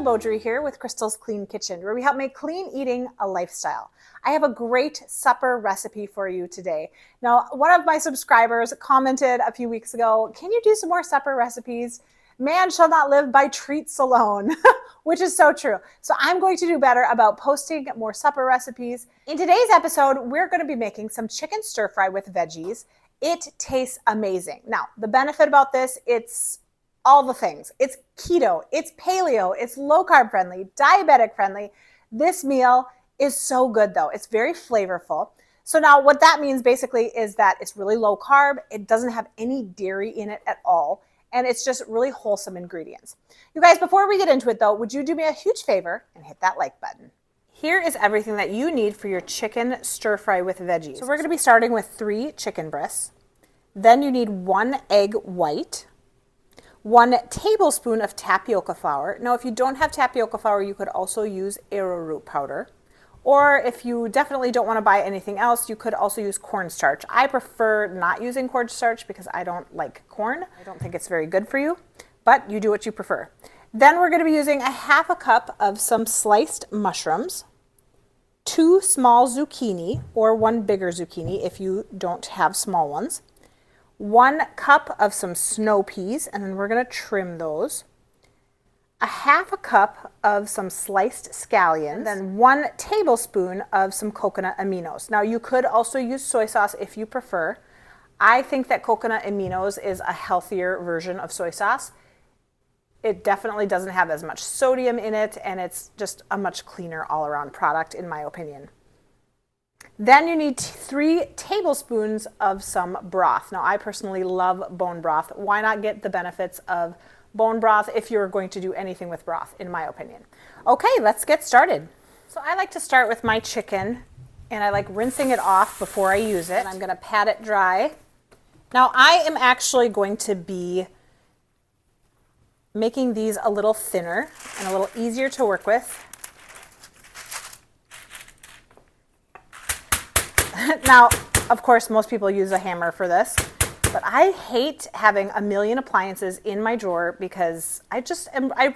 Beaudry here with Crystal's Clean Kitchen, where we help make clean eating a lifestyle. I have a great supper recipe for you today. Now, one of my subscribers commented a few weeks ago, can you do some more supper recipes? Man shall not live by treats alone, which is so true. So I'm going to do better about posting more supper recipes. In today's episode, we're going to be making some chicken stir fry with veggies. It tastes amazing. Now, the benefit about this, it's all the things. It's keto, it's paleo, it's low carb friendly, diabetic friendly. This meal is so good though. It's very flavorful. So now what that means basically is that it's really low carb. It doesn't have any dairy in it at all. And it's just really wholesome ingredients. You guys, before we get into it though, would you do me a huge favor and hit that like button? Here is everything that you need for your chicken stir fry with veggies. So we're gonna be starting with 3 chicken breasts. Then you need 1 egg white, 1 tablespoon of tapioca flour. Now, if you don't have tapioca flour, you could also use arrowroot powder. Or if you definitely don't want to buy anything else, you could also use cornstarch. I prefer not using cornstarch because I don't like corn. I don't think it's very good for you, but you do what you prefer. Then we're going to be using a half a cup of some sliced mushrooms, 2 small zucchini, or 1 bigger zucchini if you don't have small ones, 1 cup of some snow peas, and then we're going to trim those, a half a cup of some sliced scallions, then 1 tablespoon of some coconut aminos. Now you could also use soy sauce if you prefer. I think that coconut aminos is a healthier version of soy sauce. It definitely doesn't have as much sodium in it, and it's just a much cleaner all-around product in my opinion. Then you need 3 tablespoons of some broth. Now I personally love bone broth. Why not get the benefits of bone broth if you're going to do anything with broth, in my opinion. Okay, let's get started. So I like to start with my chicken, and I like rinsing it off before I use it. And I'm gonna pat it dry. Now I am actually going to be making these a little thinner and a little easier to work with. Now, of course, most people use a hammer for this, but I hate having a million appliances in my drawer because I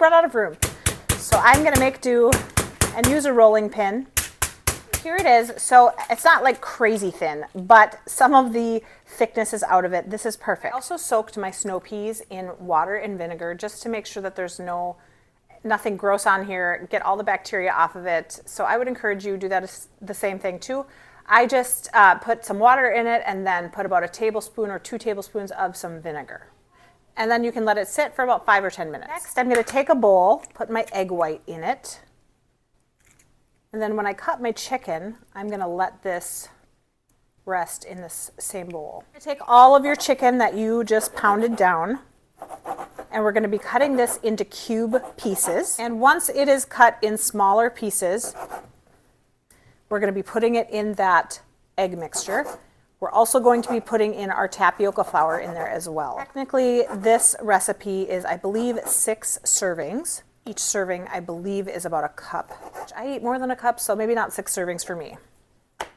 run out of room. So I'm gonna make do and use a rolling pin. Here it is. So it's not like crazy thin, but some of the thickness is out of it. This is perfect. I also soaked my snow peas in water and vinegar just to make sure that there's nothing gross on here, get all the bacteria off of it. So I would encourage you to do that the same thing too. I just put some water in it and then put about a tablespoon or 2 tablespoons of some vinegar. And then you can let it sit for about 5 or 10 minutes. Next, I'm going to take a bowl, put my egg white in it. And then when I cut my chicken, I'm going to let this rest in this same bowl. Take all of your chicken that you just pounded down, and we're going to be cutting this into cube pieces. And once it is cut in smaller pieces, we're going to be putting it in that egg mixture. We're also going to be putting in our tapioca flour in there as well. Technically, this recipe is, I believe, 6 servings. Each serving, I believe, is about a cup. I eat more than a cup, so maybe not 6 servings for me.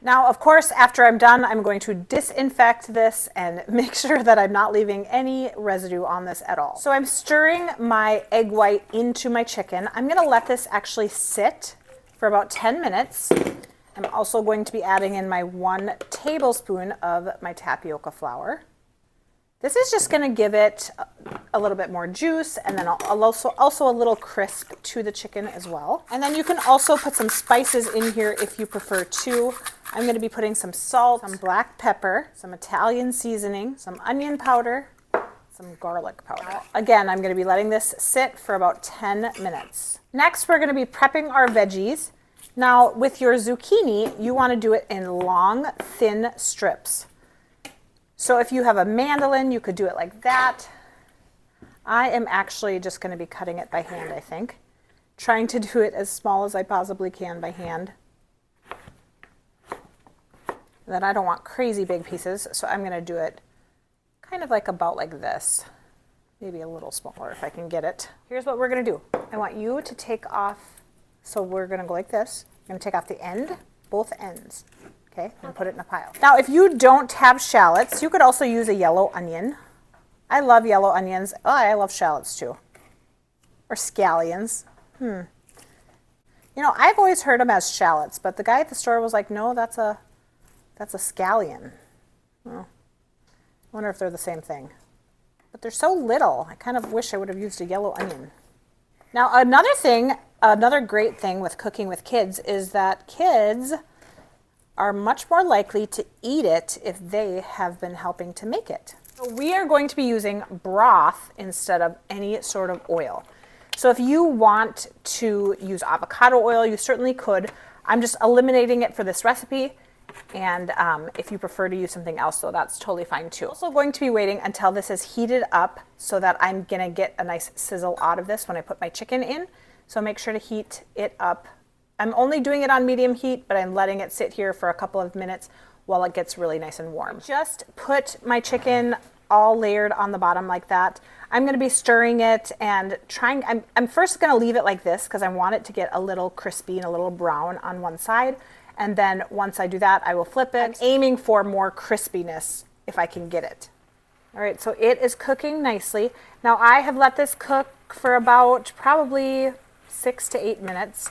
Now, of course, after I'm done, I'm going to disinfect this and make sure that I'm not leaving any residue on this at all. So I'm stirring my egg white into my chicken. I'm going to let this actually sit for about 10 minutes. I'm also going to be adding in my 1 tablespoon of my tapioca flour. This is just going to give it a little bit more juice, and then also a little crisp to the chicken as well. And then you can also put some spices in here if you prefer to. I'm going to be putting some salt, some black pepper, some Italian seasoning, some onion powder, some garlic powder. Again, I'm going to be letting this sit for about 10 minutes. Next, we're going to be prepping our veggies. Now, with your zucchini, you want to do it in long, thin strips. So if you have a mandolin, you could do it like that. I am actually just going to be cutting it by hand, I think. Trying to do it as small as I possibly can by hand. Then I don't want crazy big pieces, so I'm going to do it kind of like about like this. Maybe a little smaller if I can get it. Here's what we're going to do. I want you to take off. So we're going to go like this. I'm going to take off the end, both ends, okay, and put it in a pile. Now, if you don't have shallots, you could also use a yellow onion. I love yellow onions. Oh, I love shallots too. Or scallions. You know, I've always heard them as shallots, but the guy at the store was like, no, that's a scallion. Well, I wonder if they're the same thing. But they're so little. I kind of wish I would have used a yellow onion. Now, another great thing with cooking with kids is that kids are much more likely to eat it if they have been helping to make it. So we are going to be using broth instead of any sort of oil. So if you want to use avocado oil, you certainly could. I'm just eliminating it for this recipe. And if you prefer to use something else, though, that's totally fine too. I'm also going to be waiting until this is heated up so that I'm gonna get a nice sizzle out of this when I put my chicken in. So make sure to heat it up. I'm only doing it on medium heat, but I'm letting it sit here for a couple of minutes while it gets really nice and warm. Just put my chicken all layered on the bottom like that. I'm gonna be stirring it and trying, I'm first gonna leave it like this because I want it to get a little crispy and a little brown on one side. And then once I do that, I will flip it. I'm aiming for more crispiness if I can get it. All right, so it is cooking nicely. Now I have let this cook for about probably 6 to 8 minutes.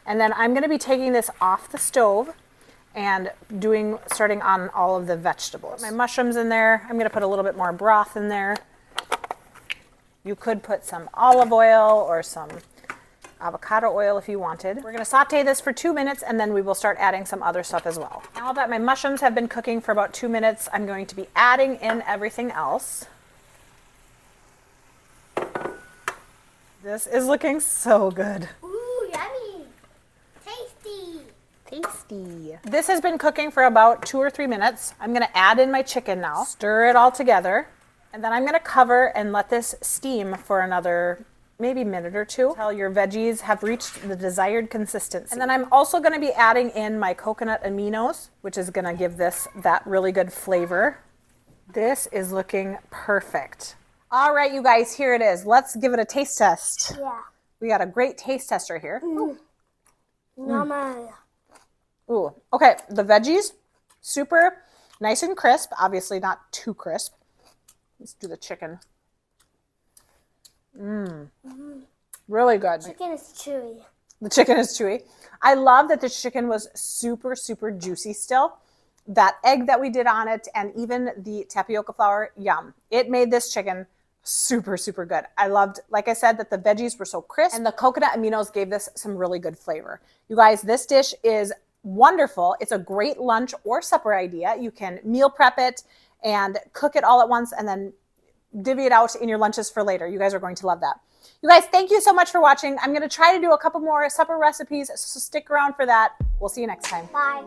And then I'm gonna be taking this off the stove and starting on all of the vegetables. Put my mushrooms in there. I'm gonna put a little bit more broth in there. You could put some olive oil or some avocado oil if you wanted. We're gonna saute this for 2 minutes and then we will start adding some other stuff as well. Now that my mushrooms have been cooking for about 2 minutes, I'm going to be adding in everything else. This is looking so good. Ooh, yummy. Tasty. Tasty. This has been cooking for about 2 or 3 minutes. I'm gonna add in my chicken now, stir it all together, and then I'm gonna cover and let this steam for another maybe minute or two until your veggies have reached the desired consistency. And then I'm also gonna be adding in my coconut aminos, which is gonna give this that really good flavor. This is looking perfect. All right, you guys, here it is. Let's give it a taste test. Yeah. We got a great taste tester here. Yummy. Ooh, okay, the veggies, super nice and crisp. Obviously not too crisp. Let's do the chicken. Really good. Chicken is chewy. The chicken is chewy. I love that the chicken was super, super juicy still. That egg that we did on it and even the tapioca flour, yum. It made this chicken super, super good. I loved, like I said, that the veggies were so crisp and the coconut aminos gave this some really good flavor. You guys, this dish is wonderful. It's a great lunch or supper idea. You can meal prep it and cook it all at once and then divvy it out in your lunches for later. You guys are going to love that. You guys, thank you so much for watching. I'm going to try to do a couple more supper recipes, so stick around for that. We'll see you next time. Bye.